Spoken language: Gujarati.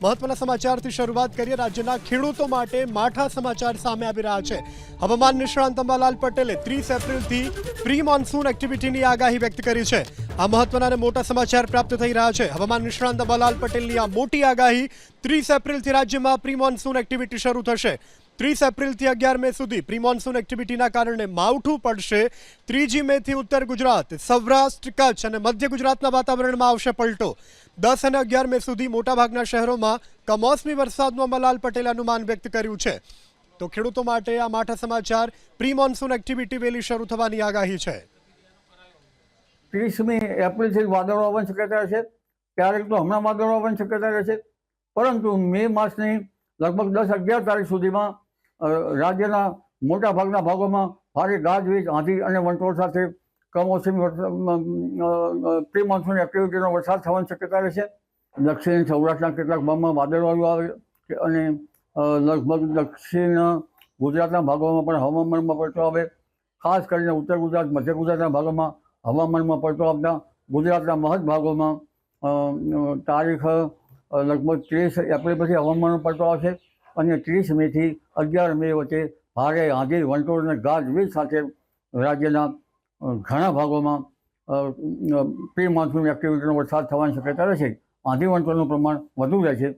મહત્વના સમાચારથી શરૂઆત કરીએ। રાજ્યના ખેડૂતો માટે માઠા સમાચાર સામે આવી રહ્યા છે। હવામાન નિષ્ણાંત અંબાલાલ પટેલે 30 એપ્રિલથી પ્રી મોન્સૂન એક્ટિવિટીની આગાહી વ્યક્ત કરી છે। આ મહત્વના અને મોટા સમાચાર પ્રાપ્ત થઈ રહ્યા છે। હવામાન નિષ્ણાંત અંબાલાલ પટેલની આ મોટી આગાહી 30 એપ્રિલથી રાજ્યમાં પ્રી મોન્સૂન એક્ટિવિટી શરૂ થશે। 30 એપ્રિલથી 11 મે સુધી પ્રી મોન્સૂન એક્ટિવિટીના કારણે માવઠું પડશે। 3 મેથી ઉત્તર ગુજરાત, સૌરાષ્ટ્ર, કચ્છ અને મધ્ય ગુજરાતના વાતાવરણમાં આવશે પલટો। 10 અને 11 મે સુધી મોટાભાગના શહેરોમાં કમોસમી વરસાદનું અંબાલાલ પટેલે અનુમાન વ્યક્ત કર્યું છે। તો ખેડૂતો માટે આ માઠા સમાચાર, પ્રી મોન્સૂન એક્ટિવિટી વહેલી શરૂ થવાની આગાહી છે। 30મી એપ્રિલથી વાદળો આવવાની શક્યતા છે। ક્યારેક તો હમણાં વાદળો આવવાની શક્યતા રહેશે, પરંતુ મે માસની લગભગ 10-11 તારીખ સુધીમાં રાજ્યના મોટા ભાગના ભાગોમાં ભારે ગાજવીજ, આંધી અને વંટોળ સાથે કમોસમી પ્રી મોન્સૂન એક્ટિવિટીનો વરસાદ થવાની શક્યતા રહેશે। દક્ષિણ સૌરાષ્ટ્રના કેટલાક ભાગમાં વાદળવાળું આવે અને લગભગ દક્ષિણ ગુજરાતના ભાગોમાં પણ હવામાનમાં પલટો આવે। ખાસ કરીને ઉત્તર ગુજરાત, મધ્ય ગુજરાતના ભાગોમાં હવામાનમાં પલટો આવતા ગુજરાતના મહદ ભાગોમાં તારીખ લગભગ 30 એપ્રિલ પછી હવામાનનો પલટો આવશે અને 30 મેથી 11 મે વચ્ચે ભારે આંધી, વંટોળ અને ગાજવીજ સાથે રાજ્યના ઘણા ભાગોમાં પ્રી મોન્સૂન એક્ટિવિટીનો વરસાદ થવાની શક્યતા રહેશે। આંધી વંટોળનું પ્રમાણ વધુ રહેશે।